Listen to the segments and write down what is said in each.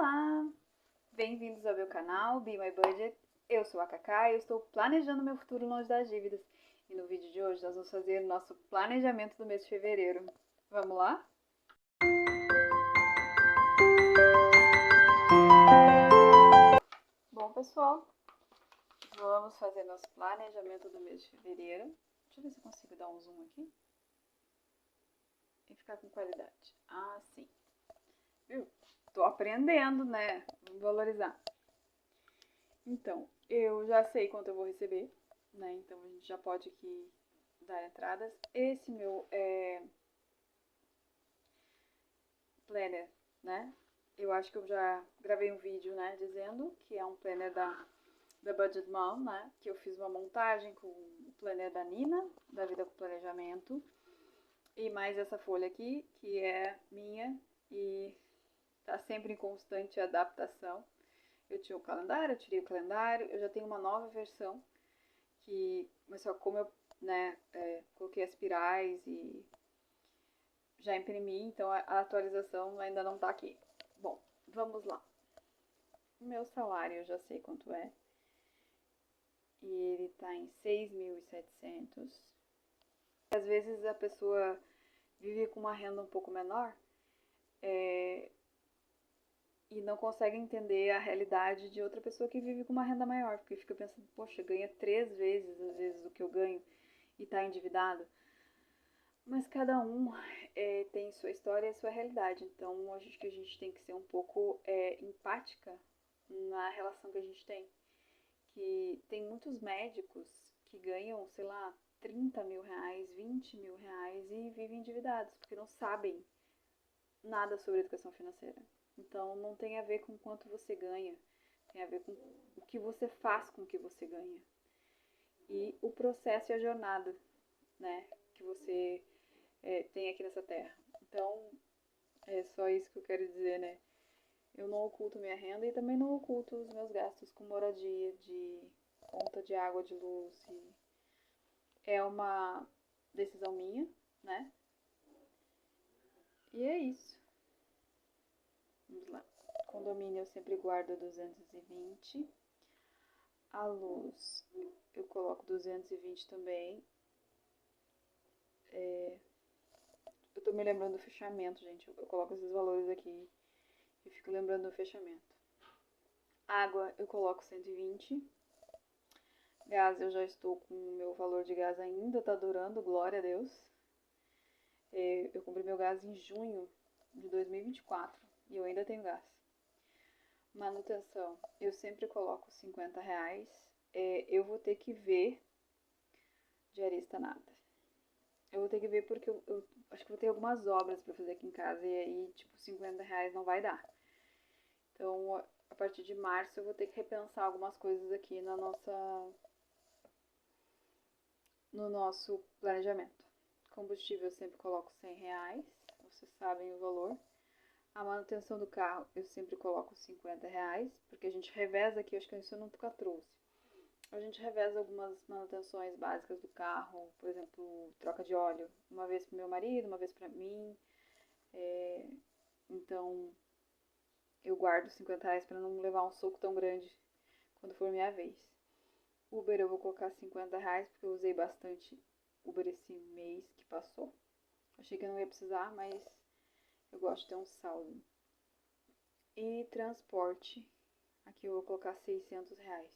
Olá! Bem-vindos ao meu canal Be My Budget. Eu sou a Cacá e eu estou planejando meu futuro longe das dívidas. E no vídeo de hoje nós vamos fazer nosso planejamento do mês de fevereiro. Vamos lá? Bom, pessoal, vamos fazer nosso planejamento do mês de fevereiro. Deixa eu ver se eu consigo dar um zoom aqui e ficar com qualidade. Ah, sim. Viu? Tô aprendendo, né? Vamos valorizar. Então, eu já sei quanto eu vou receber, né? Então a gente já pode aqui dar entradas. Esse meu planner, né? Eu acho que eu já gravei um vídeo, né, dizendo que é um planner da Budget Mom, né? Que eu fiz uma montagem com o planner da Nina, da Vida com Planejamento. E mais essa folha aqui, que é minha e tá sempre em constante adaptação. Eu tinha o calendário, eu tirei o calendário, eu já tenho uma nova versão, mas só como eu, né, coloquei as pirais e já imprimi, então a atualização ainda não tá aqui. Bom, vamos lá. O meu salário eu já sei quanto é. E ele tá em 6.700. Às vezes a pessoa vive com uma renda um pouco menor, e não consegue entender a realidade de outra pessoa que vive com uma renda maior, porque fica pensando, poxa, ganha 3 vezes às vezes o que eu ganho e tá endividado. Mas cada um tem sua história e sua realidade, então acho que a gente tem que ser um pouco empática na relação que a gente tem. Que tem muitos médicos que ganham, sei lá, 30 mil reais, 20 mil reais e vivem endividados, porque não sabem nada sobre educação financeira. Então não tem a ver com quanto você ganha, tem a ver com o que você faz com o que você ganha. E o processo e a jornada, né, que você tem aqui nessa terra. Então, é só isso que eu quero dizer, né? Eu não oculto minha renda e também não oculto os meus gastos com moradia, de conta de água, de luz. É uma decisão minha, né? E é isso. Vamos lá. Condomínio eu sempre guardo 220. A luz eu coloco 220 também. Eu tô me lembrando do fechamento, gente. Eu coloco esses valores aqui e fico lembrando do fechamento. Água eu coloco 120. Gás eu já estou com o meu valor de gás ainda, tá durando, glória a Deus. Eu comprei meu gás em junho de 2024 e eu ainda tenho gás. Manutenção, eu sempre coloco 50 reais. Eu vou ter que ver diarista nada. Eu vou ter que ver porque eu acho que vou ter algumas obras para fazer aqui em casa e aí, tipo, 50 reais não vai dar. Então, a partir de março eu vou ter que repensar algumas coisas aqui no nosso planejamento. Combustível eu sempre coloco 100 reais, vocês sabem o valor. A manutenção do carro eu sempre coloco 50 reais, porque a gente reveza aqui, acho que isso eu nunca trouxe. A gente reveza algumas manutenções básicas do carro, por exemplo, troca de óleo, uma vez para meu marido, uma vez para mim. Então eu guardo 50 reais para não levar um soco tão grande quando for minha vez. Uber eu vou colocar 50 reais, porque eu usei bastante Uber esse mês que passou. Achei que eu não ia precisar, mas eu gosto de ter um saldo. E transporte, aqui eu vou colocar 600 reais.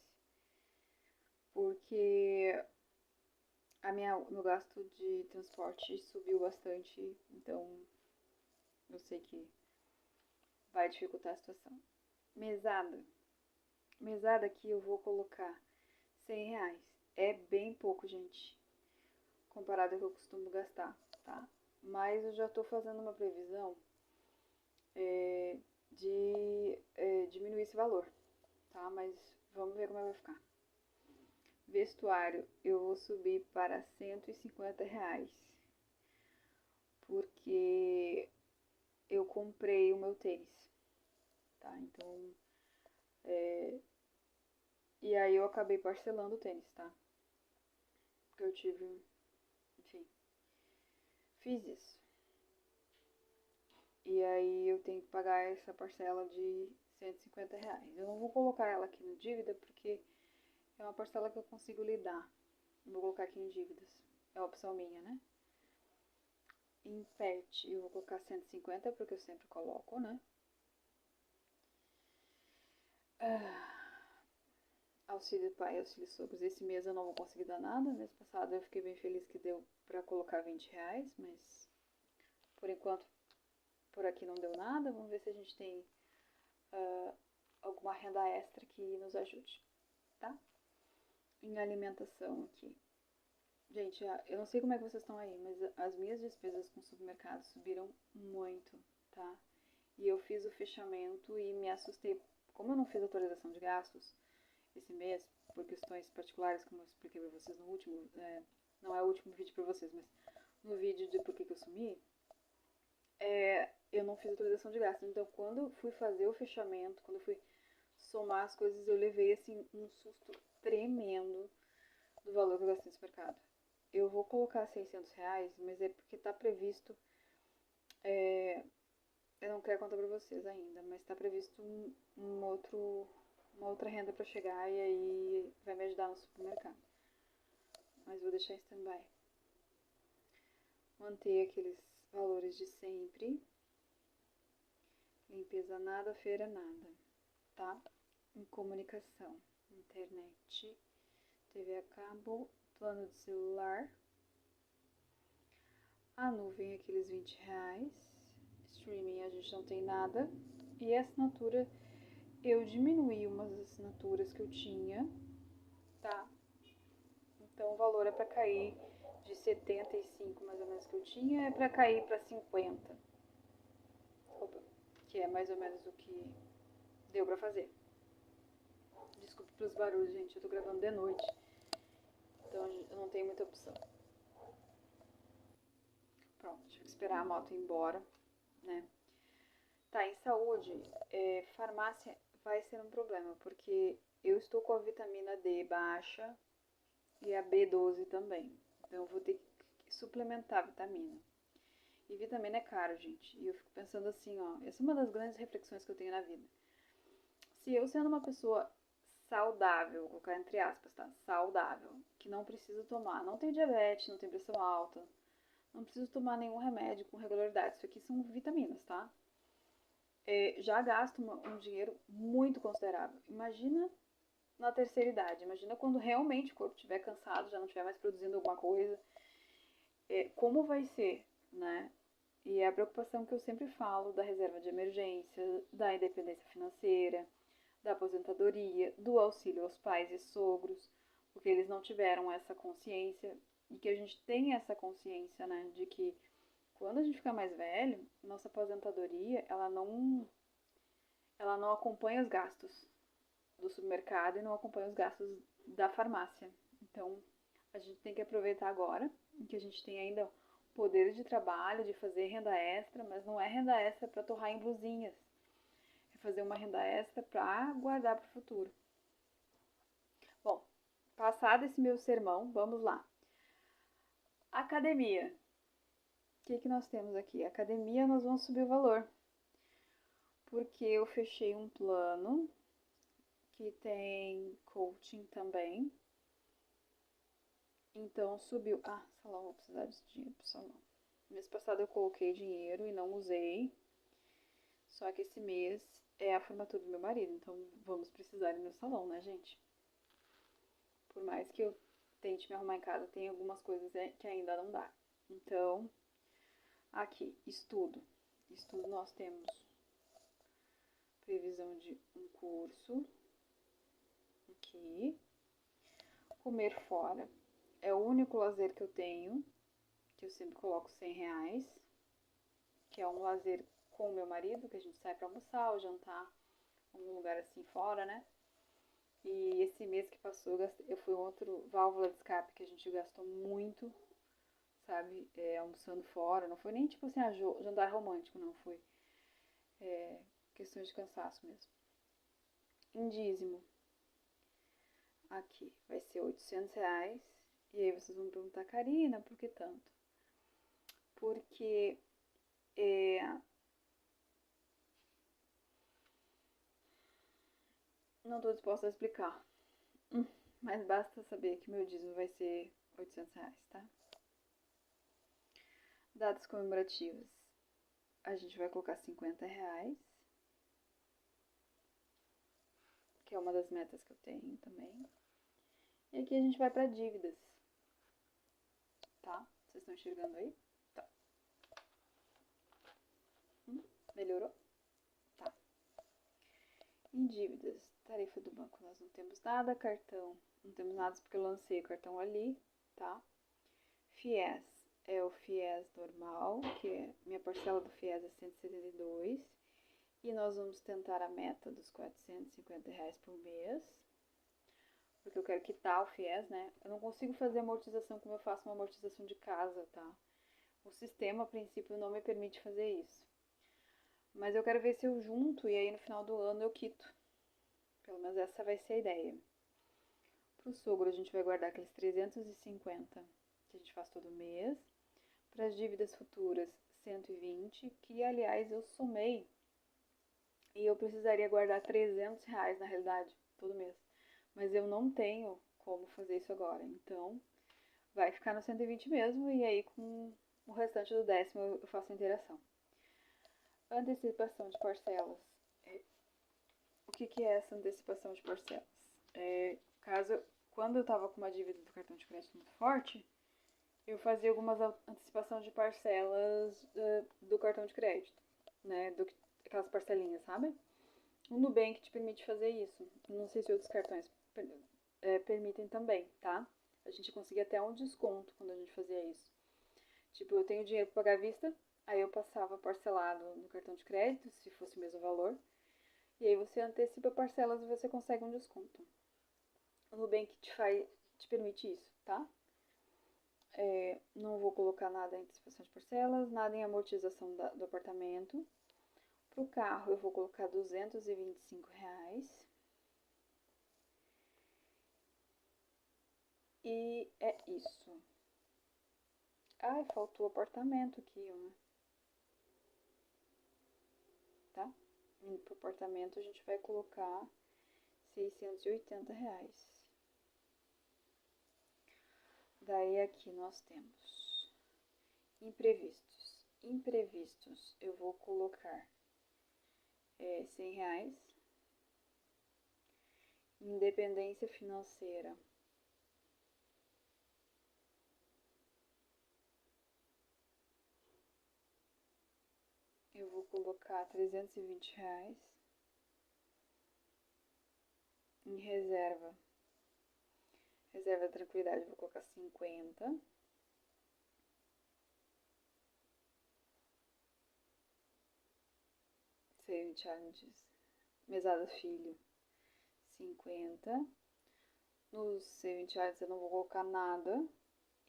Porque meu gasto de transporte subiu bastante, então eu sei que vai dificultar a situação. Mesada. Mesada aqui eu vou colocar 100 reais. É bem pouco, gente, comparado ao que eu costumo gastar, tá? Mas eu já tô fazendo uma previsão de diminuir esse valor, tá? Mas vamos ver como vai ficar. Vestuário, eu vou subir para 150 reais, porque eu comprei o meu tênis, tá? Então, e aí eu acabei parcelando o tênis, tá? Porque eu tive, enfim, fiz isso. E aí eu tenho que pagar pagar essa parcela de R$ 150. Eu não vou colocar ela aqui no dívida porque é uma parcela que eu consigo lidar. Não vou colocar aqui em dívidas. É uma opção minha, né? Em PET eu vou colocar 150 porque eu sempre coloco, né? Auxílio pai, auxílio sogros. Esse mês eu não vou conseguir dar nada. Mês passado eu fiquei bem feliz que deu pra colocar R$ 20, mas por enquanto por aqui não deu nada. Vamos ver se a gente tem alguma renda extra que nos ajude, tá? Em alimentação aqui. Gente, eu não sei como é que vocês estão aí, mas as minhas despesas com supermercado subiram muito, tá? E eu fiz o fechamento e me assustei. Como eu não fiz atualização de gastos esse mês, por questões particulares, como eu expliquei pra vocês no último, não é o último vídeo pra vocês, mas no vídeo de por que eu sumi, eu não fiz atualização de gastos. Então, quando eu fui fazer o fechamento, quando eu fui somar as coisas, eu levei, assim, um susto tremendo do valor que eu gastei nesse mercado. Eu vou colocar R$ 600, mas é porque tá previsto, eu não quero contar pra vocês ainda, mas tá previsto uma outra renda pra chegar e aí vai me ajudar no supermercado. Mas vou deixar em stand-by. Manter aqueles valores de sempre. Limpeza nada, feira nada, tá? Em comunicação, internet, TV a cabo, plano de celular, a nuvem aqueles R$ 20, streaming a gente não tem nada, e a assinatura eu diminuí umas assinaturas que eu tinha, tá? Então o valor é para cair de 75 mais ou menos que eu tinha, é para cair para 50. Opa, que é mais ou menos o que deu para fazer. Desculpe pelos barulhos, gente, eu tô gravando de noite, então eu não tenho muita opção. Pronto, tive que esperar a moto ir embora, né? Tá, em saúde, farmácia vai ser um problema, porque eu estou com a vitamina D baixa e a B12 também. Então eu vou ter que suplementar a vitamina. E vitamina é caro, gente. E eu fico pensando assim, ó, essa é uma das grandes reflexões que eu tenho na vida. Se eu sendo uma pessoa saudável, vou colocar entre aspas, tá? Saudável, que não precisa tomar, não tem diabetes, não tem pressão alta, não preciso tomar nenhum remédio com regularidade. Isso aqui são vitaminas, tá? Já gasto um dinheiro muito considerável. Imagina na terceira idade, imagina quando realmente o corpo estiver cansado, já não estiver mais produzindo alguma coisa, como vai ser, né? E é a preocupação que eu sempre falo da reserva de emergência, da independência financeira, da aposentadoria, do auxílio aos pais e sogros, porque eles não tiveram essa consciência e que a gente tem essa consciência, né, de que quando a gente ficar mais velho, nossa aposentadoria, ela não acompanha os gastos do supermercado e não acompanha os gastos da farmácia. Então, a gente tem que aproveitar agora, que a gente tem ainda poder de trabalho, de fazer renda extra, mas não é renda extra para torrar em blusinhas. É fazer uma renda extra para guardar para o futuro. Bom, passado esse meu sermão, vamos lá. Academia. O que nós temos aqui? Academia, nós vamos subir o valor. Porque eu fechei um plano que tem coaching também. Então subiu. Ah, salão, vou precisar de dinheiro pro salão. Mês passado eu coloquei dinheiro e não usei. Só que esse mês é a formatura do meu marido. Então vamos precisar ir no salão, né, gente? Por mais que eu tente me arrumar em casa, tem algumas coisas que ainda não dá. Então, aqui, estudo. Estudo nós temos previsão de um curso. Aqui. Comer fora. É o único lazer que eu tenho, que eu sempre coloco R$ 100, que é um lazer com o meu marido, que a gente sai pra almoçar ou jantar em algum lugar assim fora, né? E esse mês que passou, eu fui outro válvula de escape que a gente gastou muito, sabe? Almoçando fora. Não foi nem tipo assim, jantar romântico, não. Foi questões de cansaço mesmo. Em dízimo. Aqui vai ser R$ 800. E aí vocês vão me perguntar, Karina, por que tanto? Porque Não tô disposta a explicar. Mas basta saber que meu dízimo vai ser R$ 800, tá? Datas comemorativas. A gente vai colocar R$ 50, que é uma das metas que eu tenho também. E aqui a gente vai para dívidas, tá? Vocês estão enxergando aí? Tá. Melhorou? Tá. Em dívidas, tarifa do banco nós não temos nada, cartão não temos nada porque eu lancei o cartão ali, tá? FIES é o FIES normal, que é minha parcela do FIES é 172 e nós vamos tentar a meta dos R$ 450 por mês, porque eu quero quitar o FIES, né? Eu não consigo fazer amortização como eu faço uma amortização de casa, tá? O sistema, a princípio, não me permite fazer isso. Mas eu quero ver se eu junto e aí no final do ano eu quito. Pelo menos essa vai ser a ideia. Pro sogro a gente vai guardar aqueles 350 que a gente faz todo mês. Para as dívidas futuras, 120, que aliás eu somei e eu precisaria guardar R$ 300 na realidade, todo mês. Mas eu não tenho como fazer isso agora, então vai ficar no 120 mesmo e aí com o restante do décimo eu faço a interação. Antecipação de parcelas. O que é essa antecipação de parcelas? Quando eu estava com uma dívida do cartão de crédito muito forte, eu fazia algumas antecipações de parcelas do cartão de crédito, né? Aquelas parcelinhas, sabe? O Nubank te permite fazer isso. Não sei se outros cartões permitem também, tá? A gente conseguia até um desconto quando a gente fazia isso. Tipo, eu tenho dinheiro para pagar à vista, aí eu passava parcelado no cartão de crédito, se fosse o mesmo valor. E aí você antecipa parcelas e você consegue um desconto. O Nubank te permite isso, tá? Não vou colocar nada em antecipação de parcelas, nada em amortização do apartamento. Para o carro eu vou colocar R$ 225. E é isso. Ai, faltou o apartamento aqui, ó. Tá? Indo pro apartamento a gente vai colocar R$ 680. Daí aqui nós temos imprevistos. Imprevistos eu vou colocar R$ 100. Independência financeira. Eu vou colocar R$ 320. Em reserva. Reserva da tranquilidade, eu vou colocar 50. Saving challenges. Mesada filho, 50. Nos saving challenges eu não vou colocar nada.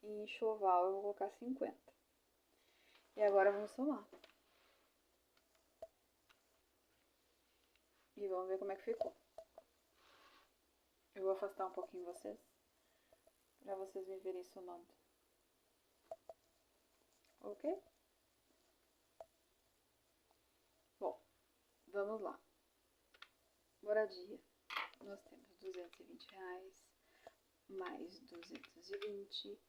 E em enxoval eu vou colocar 50. E agora vamos somar. E vamos ver como é que ficou. Eu vou afastar um pouquinho vocês, para vocês me verem somando. Ok? Bom, vamos lá. Moradia. Nós temos R$ 220, mais 220,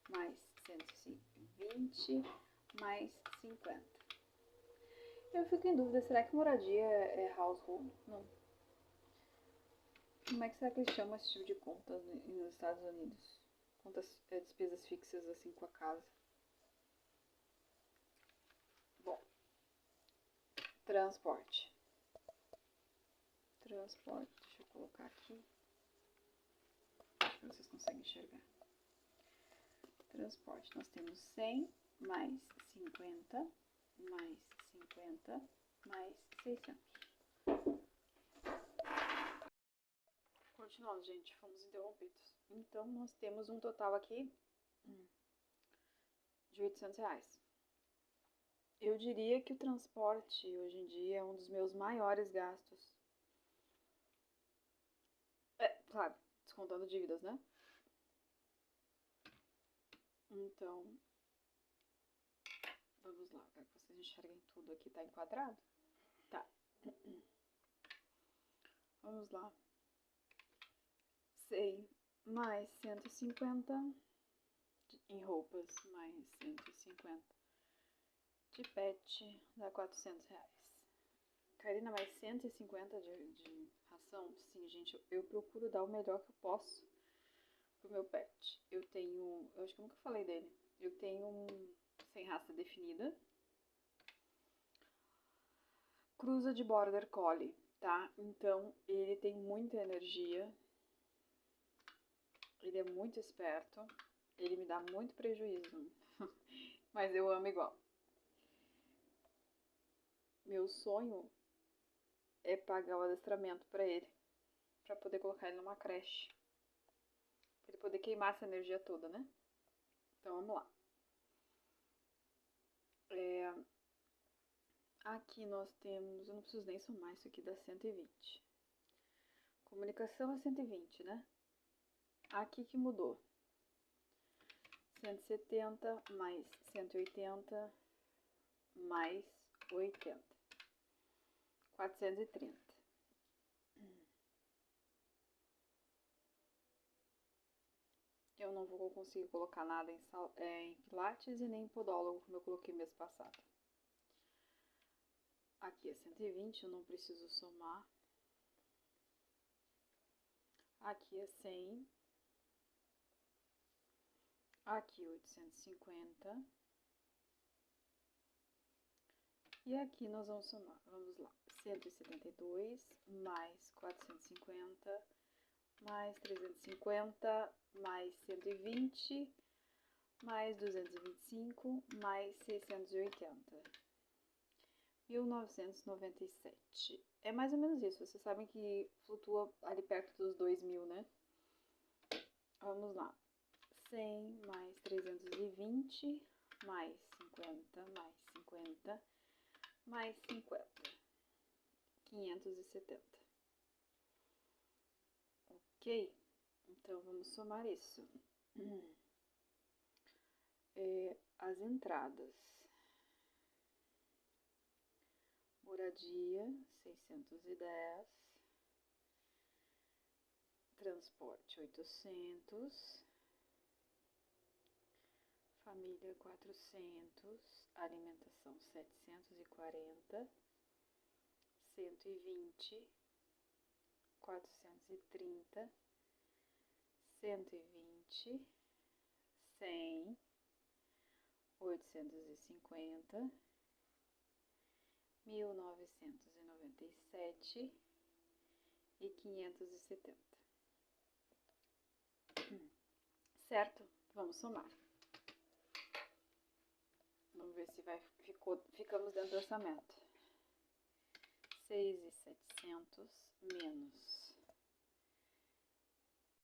mais 120, mais 50. Eu fico em dúvida, será que moradia é household? Não. Como é que será que eles chamam esse tipo de conta nos Estados Unidos? Contas, despesas fixas assim com a casa. Bom, transporte. Transporte, deixa eu colocar aqui. Acho que vocês conseguem enxergar. Transporte, nós temos 100 mais 50, mais 50, mais 600. Continuamos, gente, fomos interrompidos. Então, nós temos um total aqui de R$ 800. Eu diria que o transporte hoje em dia é um dos meus maiores gastos. Claro, descontando dívidas, né? Então, vamos lá, quero que vocês enxerguem tudo aqui, tá enquadrado? Tá. Vamos lá. 100 mais 150 em roupas, mais 150 de pet, dá 400 reais. Karina, mais 150 de ração? Sim, gente, eu procuro dar o melhor que eu posso pro meu pet. Eu acho que eu nunca falei dele. Eu tenho um sem raça definida, cruza de Border Collie, tá? Então, ele tem muita energia, ele é muito esperto, ele me dá muito prejuízo, mas eu amo igual. Meu sonho é pagar o adestramento pra ele, pra poder colocar ele numa creche, pra ele poder queimar essa energia toda, né? Então, vamos lá. Aqui nós temos, eu não preciso nem somar isso aqui, dá 120. Comunicação é 120, né? Aqui que mudou. 170 mais 180 mais 80. 430. Eu não vou conseguir colocar nada em pilates e nem em podólogo, como eu coloquei mês passado. Aqui é 120, eu não preciso somar. Aqui é 100. Aqui 850. E aqui nós vamos somar, vamos lá, 172 mais 450 mais 350 mais 120 mais 225 mais 680. 1997. É mais ou menos isso. Vocês sabem que flutua ali perto dos 2000, né? Vamos lá. 100 mais 320 mais 50 mais 50 mais 50. 570. Ok? Então, vamos somar isso. As entradas. Moradia, 610. Transporte, 800. Família, 400. Alimentação, 740. 120. 430. 120. 100. 850. 1997 e 570. Certo? Vamos somar. Vamos ver se ficamos dentro do orçamento. 6.700 menos